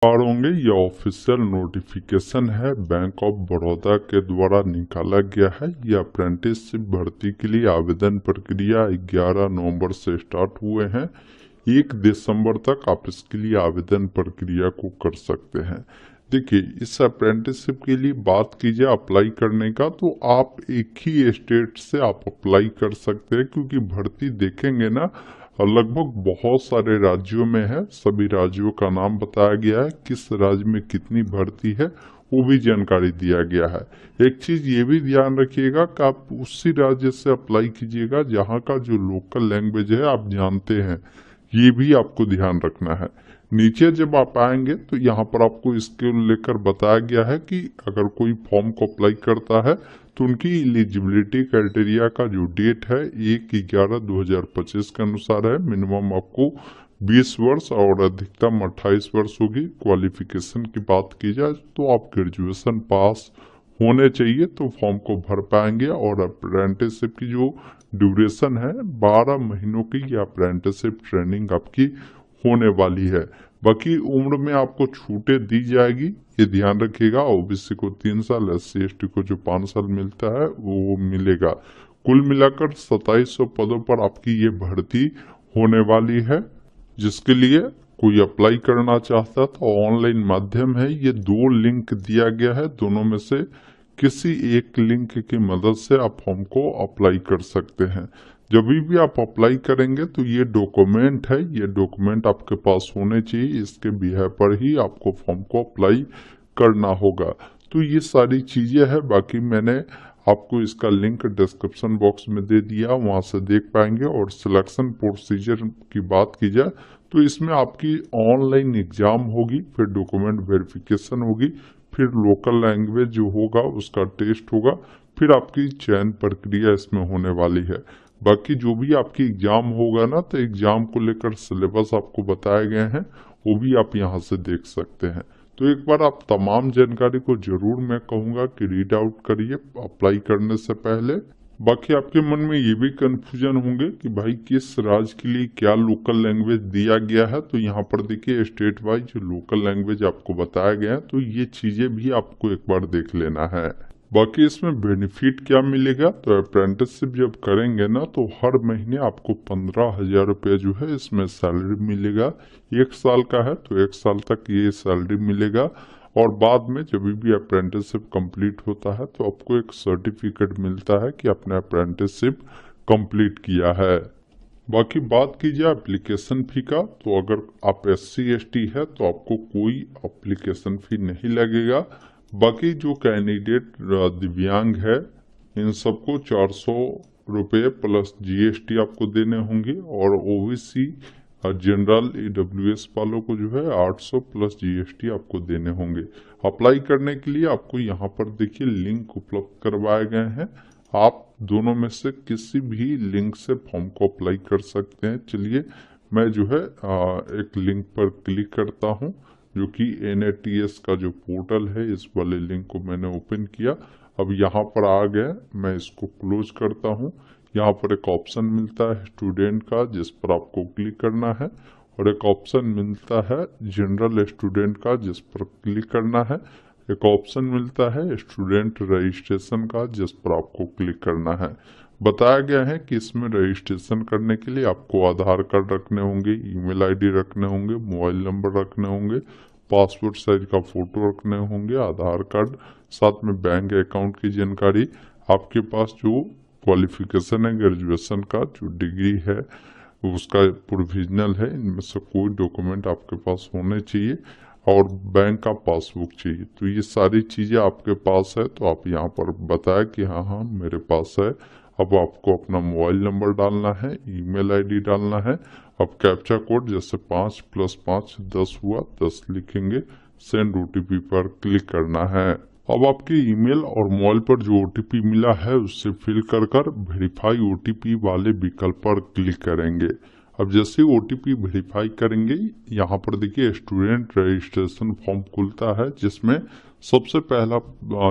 और होंगे ये ऑफिशियल नोटिफिकेशन है बैंक ऑफ बड़ौदा के द्वारा निकाला गया है। ये अप्रेंटिसशिप भर्ती के लिए आवेदन प्रक्रिया 11 नवंबर से स्टार्ट हुए हैं। 1 दिसंबर तक आप इसके लिए आवेदन प्रक्रिया को कर सकते हैं। देखिए, इस अप्रेंटिसशिप के लिए बात कीजिए अप्लाई करने का, तो आप एक ही स्टेट से आप अप्लाई कर सकते हैं, क्योंकि भर्ती देखेंगे ना लगभग बहुत सारे राज्यों में है। सभी राज्यों का नाम बताया गया है, किस राज्य में कितनी भर्ती है वो भी जानकारी दिया गया है। एक चीज ये भी ध्यान रखिएगा कि आप उसी राज्य से अप्लाई कीजिएगा जहाँ का जो लोकल लैंग्वेज है आप जानते हैं, ये भी आपको ध्यान रखना है। नीचे जब आप आएंगे तो यहाँ पर आपको इसके लेकर बताया गया है कि अगर कोई फॉर्म को अप्लाई करता है तो उनकी एलिजिबिलिटी क्राइटेरिया का जो डेट है 1/11/2025 के अनुसार है। मिनिमम आपको 20 वर्ष और अधिकतम 28 वर्ष होगी। क्वालिफिकेशन की बात की जाए तो आप ग्रेजुएशन पास होने चाहिए तो फॉर्म को भर पाएंगे। और अप्रेंटिसशिप की जो ड्यूरेशन है 12 महीनों की ये अप्रेंटिसशिप ट्रेनिंग आपकी होने वाली है। बाकी उम्र में आपको छूटें दी जाएगी, ये ध्यान रखिएगा। ओबीसी को 3 साल, SC/ST को जो 5 साल मिलता है वो मिलेगा। कुल मिलाकर 2700 पदों पर आपकी ये भर्ती होने वाली है, जिसके लिए कोई अप्लाई करना चाहता तो ऑनलाइन माध्यम है। ये 2 लिंक दिया गया है, दोनों में से किसी एक लिंक की मदद से आप फॉर्म को अप्लाई कर सकते हैं। जब भी आप अप्लाई करेंगे तो ये डॉक्यूमेंट है, ये डॉक्यूमेंट आपके पास होने चाहिए। इसके बिहार पर ही आपको फॉर्म को अप्लाई करना होगा। तो ये सारी चीजें हैं। बाकी मैंने आपको इसका लिंक डिस्क्रिप्शन बॉक्स में दे दिया, वहां से देख पाएंगे। और सिलेक्शन प्रोसीजर की बात की जाए तो इसमें आपकी ऑनलाइन एग्जाम होगी, फिर डॉक्यूमेंट वेरिफिकेशन होगी, फिर लोकल लैंग्वेज जो होगा उसका टेस्ट होगा, फिर आपकी चयन प्रक्रिया इसमें होने वाली है। बाकी जो भी आपकी एग्जाम होगा ना, तो एग्जाम को लेकर सिलेबस आपको बताए गए हैं, वो भी आप यहाँ से देख सकते हैं। तो एक बार आप तमाम जानकारी को जरूर मैं कहूँगा कि रीड आउट करिए अप्लाई करने से पहले। बाकी आपके मन में ये भी कंफ्यूजन होंगे कि भाई किस राज्य के लिए क्या लोकल लैंग्वेज दिया गया है। तो यहाँ पर देखिए स्टेट वाइज जो लोकल लैंग्वेज आपको बताया गया है, तो ये चीजें भी आपको एक बार देख लेना है। बाकी इसमें बेनिफिट क्या मिलेगा, तो अप्रेंटिसशिप जब करेंगे ना तो हर महीने आपको 15,000 रुपये जो है इसमें सैलरी मिलेगा। 1 साल का है तो 1 साल तक ये सैलरी मिलेगा। और बाद में जब भी अप्रेंटिसशिप कंप्लीट होता है तो आपको एक सर्टिफिकेट मिलता है कि आपने अप्रेंटिसशिप कंप्लीट किया है। बाकी बात कीजिए एप्लीकेशन फी का, तो अगर आप SC/ST है तो आपको कोई एप्लीकेशन फी नहीं लगेगा। बाकी जो कैंडिडेट दिव्यांग है इन सबको 400 रुपये प्लस GST आपको देने होंगे। और OBC जनरल EWS वालों को जो है 800 प्लस GST आपको देने होंगे। अप्लाई करने के लिए आपको यहाँ पर देखिए लिंक उपलब्ध करवाए गए हैं, आप दोनों में से किसी भी लिंक से फॉर्म को अप्लाई कर सकते हैं। चलिए मैं जो है एक लिंक पर क्लिक करता हूँ, जो कि NATS का जो पोर्टल है, इस वाले लिंक को मैंने ओपन किया। अब यहाँ पर आ गया, मैं इसको क्लोज करता हूँ। यहाँ पर एक ऑप्शन मिलता है स्टूडेंट का, जिस पर आपको क्लिक करना है। और एक ऑप्शन मिलता है जनरल स्टूडेंट का, जिस पर क्लिक करना है। एक ऑप्शन मिलता है स्टूडेंट रजिस्ट्रेशन का, जिस पर आपको क्लिक करना है। बताया गया है कि इसमें रजिस्ट्रेशन करने के लिए आपको आधार कार्ड रखने होंगे, ईमेल ID रखने होंगे, मोबाइल नंबर रखने होंगे, पासपोर्ट साइज का फोटो रखने होंगे, आधार कार्ड, साथ में बैंक अकाउंट की जानकारी, आपके पास जो क्वालिफिकेशन है ग्रेजुएशन का जो डिग्री है उसका प्रोविजनल है, इनमें से कोई डॉक्यूमेंट आपके पास होने चाहिए। और बैंक का पासबुक चाहिए। तो ये सारी चीज़ें आपके पास है, तो आप यहाँ पर बताएं कि हाँ हाँ मेरे पास है। अब आपको अपना मोबाइल नंबर डालना है, ईमेल ID डालना है। अब कैप्चा कोड जैसे 5 + 5 10 हुआ 10 लिखेंगे, सेंड OTP पर क्लिक करना है। अब आपके ईमेल और मोबाइल पर जो OTP मिला है उससे फिल कर वेरीफाई OTP वाले विकल्प पर क्लिक करेंगे। अब जैसे OTP वेरीफाई करेंगे, यहाँ पर देखिए स्टूडेंट रजिस्ट्रेशन फॉर्म खुलता है, जिसमें सबसे पहला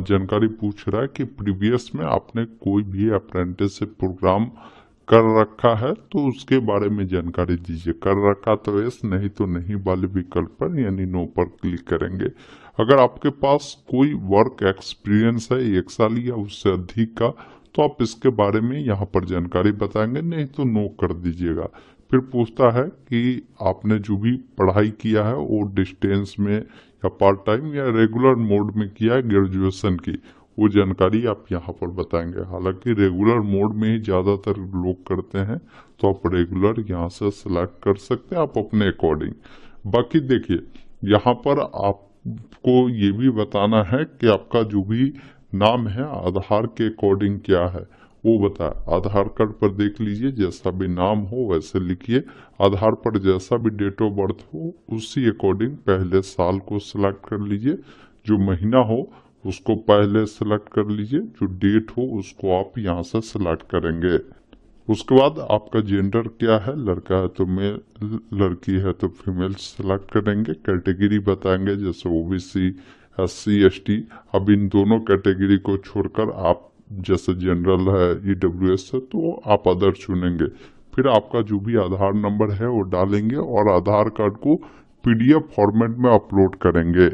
जानकारी पूछ रहा है कि प्रीवियस में आपने कोई भी अप्रेंटिसशिप प्रोग्राम कर रखा है तो उसके बारे में जानकारी दीजिए। कर रखा तो यस, नहीं तो नहीं वाले विकल्प पर यानी नो पर क्लिक करेंगे। अगर आपके पास कोई वर्क एक्सपीरियंस है 1 साल या उससे अधिक का, तो आप इसके बारे में यहाँ पर जानकारी बताएंगे, नहीं तो नो कर दीजिएगा। फिर पूछता है कि आपने जो भी पढ़ाई किया है वो डिस्टेंस में या पार्ट टाइम या रेगुलर मोड में किया है ग्रेजुएशन की, वो जानकारी आप यहाँ पर बताएंगे। हालांकि रेगुलर मोड में ही ज़्यादातर लोग करते हैं, तो आप रेगुलर यहाँ से सिलेक्ट कर सकते हैं आप अपने अकॉर्डिंग। बाकी देखिए, यहाँ पर आपको ये भी बताना है कि आपका जो भी नाम है आधार के अकॉर्डिंग क्या है वो बताए। आधार कार्ड पर देख लीजिए, जैसा भी नाम हो वैसे लिखिए। आधार पर जैसा भी डेट ऑफ बर्थ हो उसी अकॉर्डिंग पहले साल को सिलेक्ट कर लीजिए। जो महीना हो उसको पहले सिलेक्ट कर लीजिए, जो डेट हो उसको आप यहाँ से सिलेक्ट करेंगे। उसके बाद आपका जेंडर क्या है, लड़का है तो मेल, लड़की है तो फीमेल सिलेक्ट करेंगे। कैटेगरी बताएंगे, जैसे ओबीसी, SC ST। अब इन दोनों कैटेगरी को छोड़कर आप जैसे जनरल है, EWS है, तो आप अदर चुनेंगे। फिर आपका जो भी आधार नंबर है वो डालेंगे और आधार कार्ड को PDF फॉर्मेट में अपलोड करेंगे।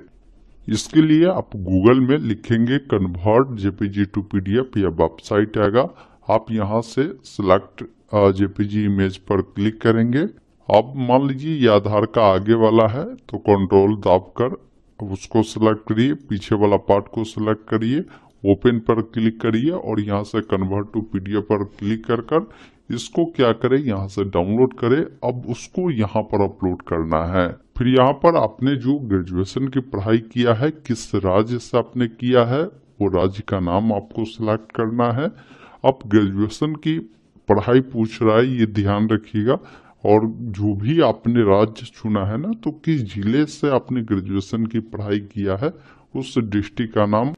इसके लिए आप गूगल में लिखेंगे कन्वर्ट JPG टू PDF, या वेबसाइट आएगा। आप यहाँ से सिलेक्ट JPG इमेज पर क्लिक करेंगे। अब मान लीजिए ये आधार का आगे वाला है तो कंट्रोल दाबकर उसको सिलेक्ट करिए, पीछे वाला पार्ट को सिलेक्ट करिए, ओपन पर क्लिक करिए और यहाँ से कन्वर्ट टू PDF पर क्लिक कर इसको क्या करें, यहाँ से डाउनलोड करें। अब उसको यहाँ पर अपलोड करना है। फिर यहाँ पर आपने जो ग्रेजुएशन की पढ़ाई किया है, किस राज्य से आपने किया है, वो राज्य का नाम आपको सिलेक्ट करना है। अब ग्रेजुएशन की पढ़ाई पूछ रहा है, ये ध्यान रखिएगा। और जो भी आपने राज्य चुना है ना, तो किस जिले से आपने ग्रेजुएशन की पढ़ाई किया है उस डिस्ट्रिक्ट का नाम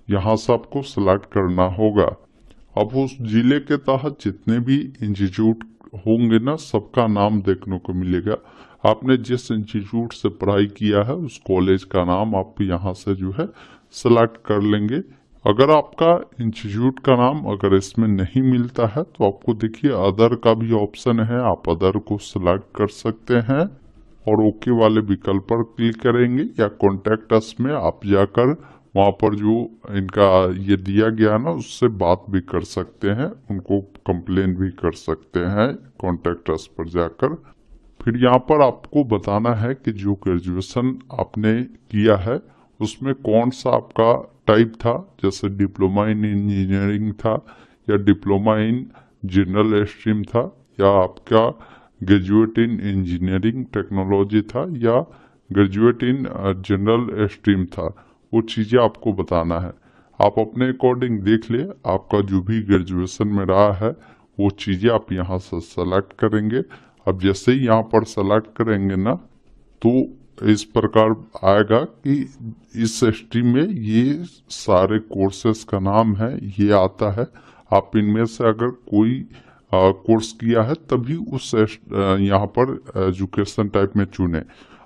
यहाँ से आपको सिलेक्ट करना होगा। अब उस जिले के तहत जितने भी इंस्टीट्यूट होंगे ना, सबका नाम देखने को मिलेगा। आपने जिस इंस्टीट्यूट से पढ़ाई किया है उस कॉलेज का नाम आप यहाँ से जो है सिलेक्ट कर लेंगे। अगर आपका इंस्टीट्यूट का नाम अगर इसमें नहीं मिलता है तो आपको देखिए अदर का भी ऑप्शन है, आप अदर को सिलेक्ट कर सकते हैं और ओके वाले विकल्प पर क्लिक करेंगे, या कॉन्टेक्ट अस में आप जाकर वहाँ पर जो इनका ये दिया गया ना उससे बात भी कर सकते हैं, उनको कंप्लेन भी कर सकते हैं कॉन्टेक्ट अस पर जाकर। फिर यहाँ पर आपको बताना है कि जो ग्रेजुएशन आपने किया है उसमें कौन सा आपका टाइप था, जैसे डिप्लोमा इन इंजीनियरिंग था या डिप्लोमा इन जनरल स्ट्रीम था, या आपका ग्रेजुएट इन इंजीनियरिंग टेक्नोलॉजी था या ग्रेजुएट इन जनरल स्ट्रीम था। वो चीज़ें आपको बताना है। आप अपने अकॉर्डिंग देख ले, आपका जो भी ग्रेजुएशन में रहा है वो चीज़ें आप यहाँ से सेलेक्ट करेंगे। अब जैसे ही यहाँ पर सेलेक्ट करेंगे ना, तो इस प्रकार आएगा कि इस स्ट्रीम में ये सारे कोर्सेस का नाम है, ये आता है। आप इनमें से अगर कोई कोर्स किया है तभी उस यहाँ पर एजुकेशन टाइप में चुने।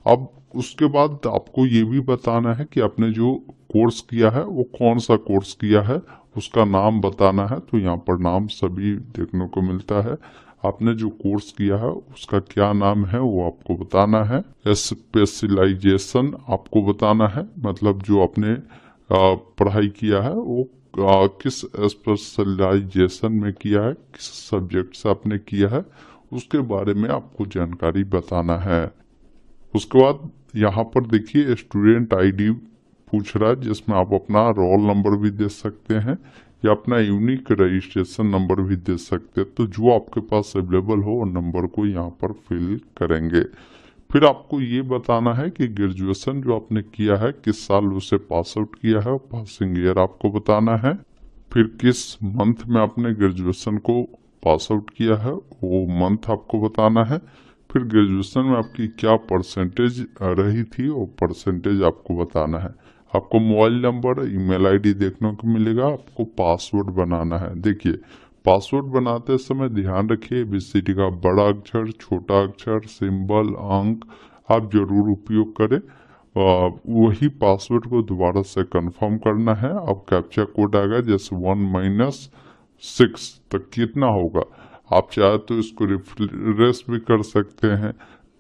अब उसके बाद आपको ये भी बताना है कि आपने जो कोर्स किया है वो कौन सा कोर्स किया है, उसका नाम बताना है। तो यहाँ पर नाम सभी देखने को मिलता है। आपने जो कोर्स किया है उसका क्या नाम है वो आपको बताना है। स्पेशलाइजेशन आपको बताना है, मतलब जो आपने पढ़ाई किया है वो किस स्पेशलाइजेशन में किया है, किस सब्जेक्ट से आपने किया है, उसके बारे में आपको जानकारी बताना है। उसके बाद यहाँ पर देखिए स्टूडेंट ID पूछ रहा है, जिसमें आप अपना रोल नंबर भी दे सकते हैं या अपना यूनिक रजिस्ट्रेशन नंबर भी दे सकते हैं। तो जो आपके पास अवेलेबल हो और नंबर को यहाँ पर फिल करेंगे। फिर आपको ये बताना है कि ग्रेजुएशन जो आपने किया है किस साल उसे पास आउट किया है, पासिंग ईयर आपको बताना है। फिर किस मंथ में आपने ग्रेजुएशन को पास आउट किया है वो मंथ आपको बताना है। फिर ग्रेजुएशन में आपकी क्या परसेंटेज रही थी वो परसेंटेज आपको बताना है। आपको मोबाइल नंबर, ईमेल ID देखने को मिलेगा। आपको पासवर्ड बनाना है। देखिए, पासवर्ड बनाते समय ध्यान रखिए ABCD का बड़ा अक्षर, छोटा अक्षर, सिंबल, अंक आप जरूर उपयोग करें। वही पासवर्ड को दोबारा से कंफर्म करना है। अब कैप्चा कोड आएगा, जैसे 1 - 6 तक कितना होगा। आप चाहे तो इसको रिफ्रेश भी कर सकते हैं।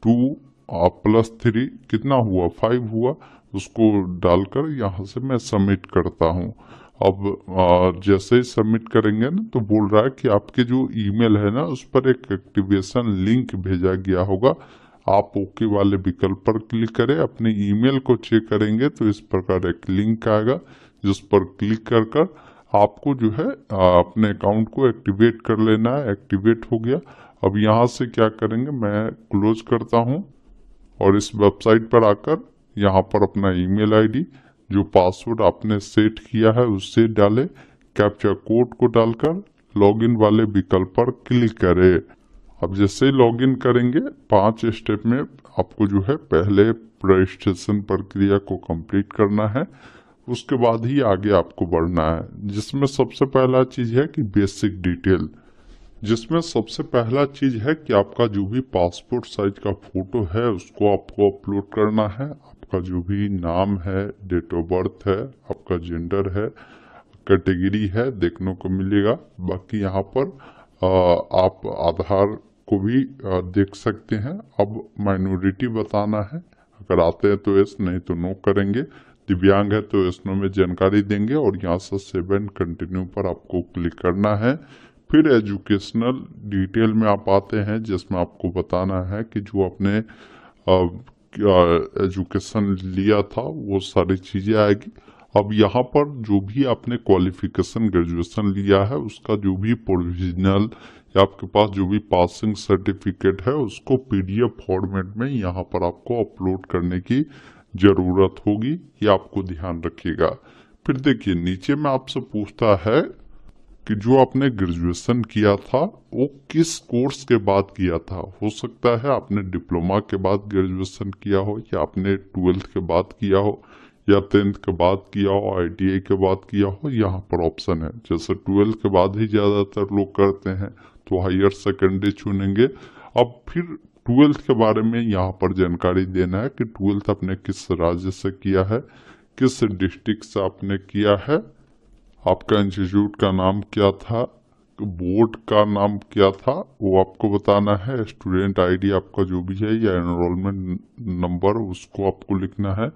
2+3 कितना हुआ, 5 हुआ, उसको डालकर यहाँ से मैं सबमिट करता हूँ। अब जैसे ही सबमिट करेंगे ना तो बोल रहा है कि आपके जो ईमेल है ना उस पर एक एक्टिवेशन लिंक भेजा गया होगा। आप ओके वाले विकल्प पर क्लिक करें, अपने ईमेल को चेक करेंगे तो इस प्रकार एक लिंक आएगा जिस पर क्लिक कर कर आपको जो है अपने अकाउंट को एक्टिवेट कर लेना है। एक्टिवेट हो गया। अब यहाँ से क्या करेंगे, मैं क्लोज करता हूँ और इस वेबसाइट पर आकर यहाँ पर अपना ईमेल आईडी जो पासवर्ड आपने सेट किया है उससे डालें। कैप्चा कोड को डालकर लॉगिन वाले विकल्प पर क्लिक करें। अब जैसे ही लॉगिन करेंगे 5 स्टेप में आपको जो है पहले रजिस्ट्रेशन प्रक्रिया को कंप्लीट करना है, उसके बाद ही आगे आपको बढ़ना है। जिसमें सबसे पहला चीज है कि बेसिक डिटेल, जिसमें सबसे पहला चीज है कि आपका जो भी पासपोर्ट साइज का फोटो है उसको आपको अपलोड करना है। आपका जो भी नाम है, डेट ऑफ बर्थ है, आपका जेंडर है, कैटेगरी है देखने को मिलेगा। बाकी यहाँ पर आप आधार को भी देख सकते हैं। अब माइनॉरिटी बताना है, अगर आते हैं तो यस, नहीं तो नो करेंगे। दिव्यांग है तो यस नो में जानकारी देंगे और यहाँ से 7 कंटिन्यू पर आपको क्लिक करना है। फिर एजुकेशनल डिटेल में आप आते हैं जिसमें आपको बताना है कि जो आपने एजुकेशन लिया था वो सारी चीजें आएगी। अब यहाँ पर जो भी आपने क्वालिफिकेशन ग्रेजुएशन लिया है उसका जो भी प्रोविजनल या आपके पास जो भी पासिंग सर्टिफिकेट है उसको पीडीएफ फॉर्मेट में यहाँ पर आपको अपलोड करने की जरूरत होगी, ये आपको ध्यान रखिएगा। फिर देखिए नीचे में आपसे पूछता है कि जो आपने ग्रेजुएशन किया था वो किस कोर्स के बाद किया था। हो सकता है आपने डिप्लोमा के बाद ग्रेजुएशन किया हो, या आपने 12th के बाद किया हो, या 10th के बाद किया हो, आईटीआई के बाद किया हो। यहाँ पर ऑप्शन है, जैसे 12th के बाद ही ज्यादातर लोग करते हैं तो हायर सेकेंडरी चुनेंगे। अब फिर 12th के बारे में यहाँ पर जानकारी देना है कि 12th आपने किस राज्य से किया है, किस डिस्ट्रिक्ट से आपने किया है, आपका इंस्टीट्यूट का नाम क्या था, बोर्ड का नाम क्या था वो आपको बताना है। स्टूडेंट आईडी आपका जो भी है या एनरोलमेंट नंबर उसको आपको लिखना है।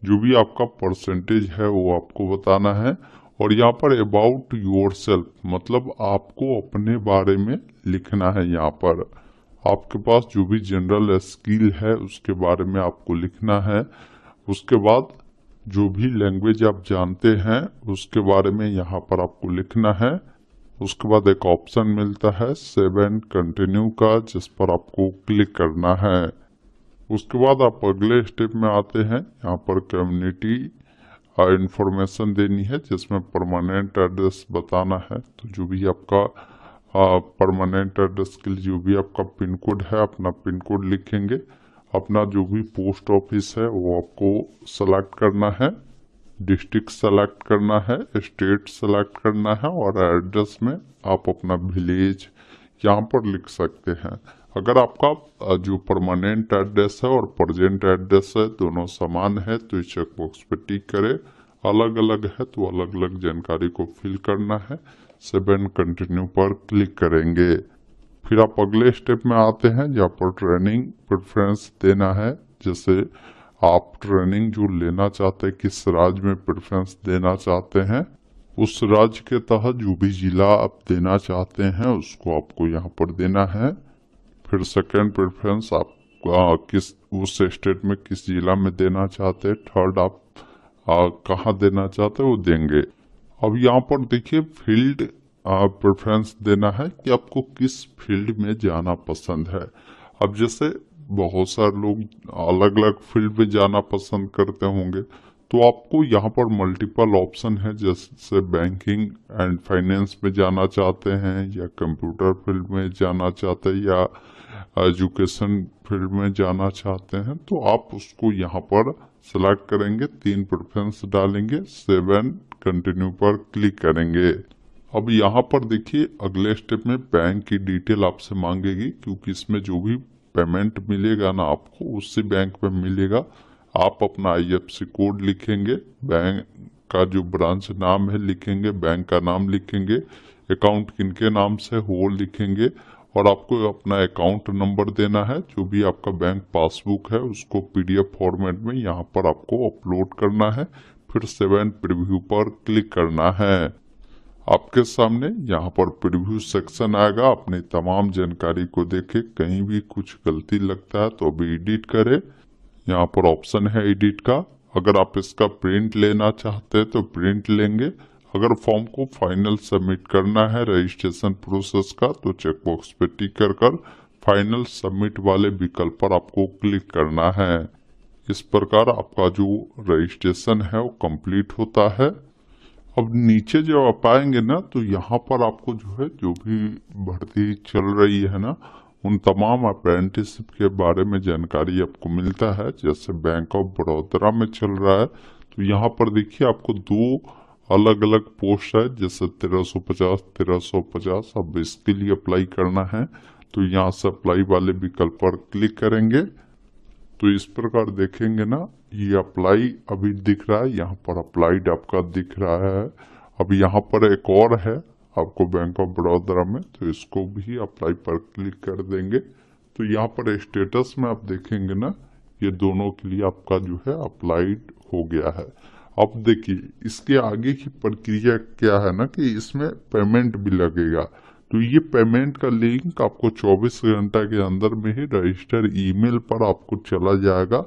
जो भी आपका परसेंटेज है वो आपको बताना है। और यहाँ पर अबाउट योर सेल्फ मतलब आपको अपने बारे में लिखना है। यहाँ पर आपके पास जो भी जनरल स्किल है उसके बारे में आपको लिखना है। उसके बाद जो भी लैंग्वेज आप जानते हैं उसके बारे में यहाँ पर आपको लिखना है। उसके बाद एक ऑप्शन मिलता है 7 कंटिन्यू का जिस पर आपको क्लिक करना है। उसके बाद आप अगले स्टेप में आते हैं। यहाँ पर कम्युनिटी इंफॉर्मेशन देनी है जिसमें परमानेंट एड्रेस बताना है। तो जो भी आपका परमानेंट एड्रेस के लिए जो भी आपका पिन कोड है अपना पिन कोड लिखेंगे। अपना जो भी पोस्ट ऑफिस है वो आपको सेलेक्ट करना है, डिस्ट्रिक्ट सेलेक्ट करना है, स्टेट सेलेक्ट करना है और एड्रेस में आप अपना विलेज यहाँ पर लिख सकते हैं। अगर आपका जो परमानेंट एड्रेस है और प्रेजेंट एड्रेस है दोनों समान है तो इस चेकबॉक्स पे टिक करें। अलग अलग है तो अलग अलग जानकारी को फिल करना है। 7 कंटिन्यू पर क्लिक करेंगे। फिर आप अगले स्टेप में आते हैं जहाँ पर ट्रेनिंग प्रेफरेंस देना है। जैसे आप ट्रेनिंग जो लेना चाहते हैं किस राज्य में प्रेफरेंस देना चाहते हैं, उस राज्य के तहत जो भी जिला आप देना चाहते हैं उसको आपको यहाँ पर देना है। फिर सेकेंड प्रेफरेंस आप किस उस स्टेट में किस जिला में देना चाहते हैं। थर्ड आप कहाँ देना चाहते हैं वो देंगे। अब यहाँ पर देखिए फील्ड प्रेफरेंस देना है कि आपको किस फील्ड में जाना पसंद है। अब जैसे बहुत सारे लोग अलग अलग फील्ड में जाना पसंद करते होंगे तो आपको यहाँ पर मल्टीपल ऑप्शन है। जैसे बैंकिंग एंड फाइनेंस में जाना चाहते हैं या कंप्यूटर फील्ड में जाना चाहते हैं या एजुकेशन फील्ड में जाना चाहते हैं तो आप उसको यहाँ पर सेलेक्ट करेंगे, 3 प्रेफरेंस डालेंगे, 7 कंटिन्यू पर क्लिक करेंगे। अब यहाँ पर देखिए अगले स्टेप में बैंक की डिटेल आपसे मांगेगी क्योंकि इसमें जो भी पेमेंट मिलेगा ना आपको उससे बैंक में मिलेगा। आप अपना आईएफएससी कोड लिखेंगे, बैंक का जो ब्रांच नाम है लिखेंगे, बैंक का नाम लिखेंगे, अकाउंट किनके नाम से वो लिखेंगे और आपको अपना अकाउंट नंबर देना है। जो भी आपका बैंक पासबुक है उसको PDF फॉर्मेट में यहाँ पर आपको अपलोड करना है। फिर 7 प्रीव्यू पर क्लिक करना है। आपके सामने यहाँ पर प्रीव्यू सेक्शन आएगा। अपनी तमाम जानकारी को देखे, कहीं भी कुछ गलती लगता है तो अभी एडिट करे। यहाँ पर ऑप्शन है एडिट का। अगर आप इसका प्रिंट लेना चाहते हैं तो प्रिंट लेंगे। अगर फॉर्म को फाइनल सबमिट करना है रजिस्ट्रेशन प्रोसेस का तो चेकबॉक्स पे टिक कर फाइनल सबमिट वाले विकल्प पर आपको क्लिक करना है। इस प्रकार आपका जो रजिस्ट्रेशन है वो कंप्लीट होता है। अब नीचे जब आप आएंगे ना तो यहाँ पर आपको जो है जो भी भर्ती चल रही है ना उन तमाम अप्रेंटिसशिप के बारे में जानकारी आपको मिलता है। जैसे बैंक ऑफ बड़ौदा में चल रहा है तो यहाँ पर देखिए आपको 2 अलग अलग पोस्ट है, जैसे 1350 अब इसके लिए अप्लाई करना है तो यहाँ से अप्लाई वाले विकल्प पर क्लिक करेंगे तो इस प्रकार देखेंगे ना ये अप्लाई अभी दिख रहा है, यहाँ पर अप्लाइड आपका दिख रहा है। अब यहाँ पर एक और है आपको बैंक ऑफ बड़ौदा में, तो इसको भी अप्लाई पर क्लिक कर देंगे तो यहाँ पर स्टेटस में आप देखेंगे ना ये दोनों के लिए आपका जो है अप्लाइड हो गया है। अब देखिए इसके आगे की प्रक्रिया क्या है ना कि इसमें पेमेंट भी लगेगा। तो ये पेमेंट का लिंक आपको 24 घंटा के अंदर में ही रजिस्टर ईमेल पर आपको चला जाएगा।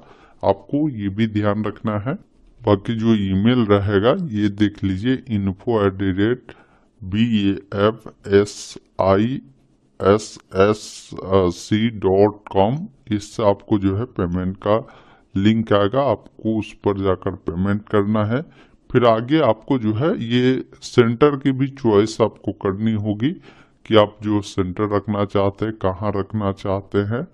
आपको ये भी ध्यान रखना है, बाकी जो ईमेल रहेगा ये देख लीजिए info@bafsissc.com। इससे आपको जो है पेमेंट का लिंक आएगा, आपको उस पर जाकर पेमेंट करना है। फिर आगे आपको जो है ये सेंटर की भी चॉइस आपको करनी होगी कि आप जो सेंटर रखना चाहते हैं कहाँ रखना चाहते हैं।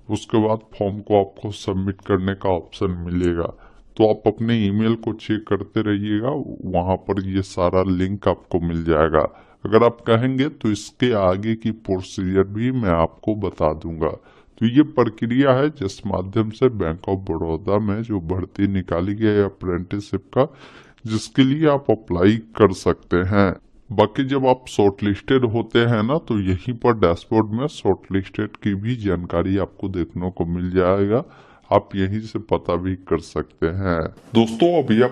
उसके बाद फॉर्म को आपको सबमिट करने का ऑप्शन मिलेगा तो आप अपने ईमेल को चेक करते रहिएगा, वहाँ पर ये सारा लिंक आपको मिल जाएगा। अगर आप कहेंगे तो इसके आगे की प्रोसीजर भी मैं आपको बता दूंगा। तो ये प्रक्रिया है जिस माध्यम से बैंक ऑफ बड़ौदा में जो भर्ती निकाली गई है अप्रेंटिसशिप का, जिसके लिए आप अप्लाई कर सकते हैं। बाकी जब आप शॉर्टलिस्टेड होते हैं ना तो यहीं पर डैशबोर्ड में शॉर्टलिस्टेड की भी जानकारी आपको देखने को मिल जाएगा, आप यहीं से पता भी कर सकते हैं। दोस्तों अभी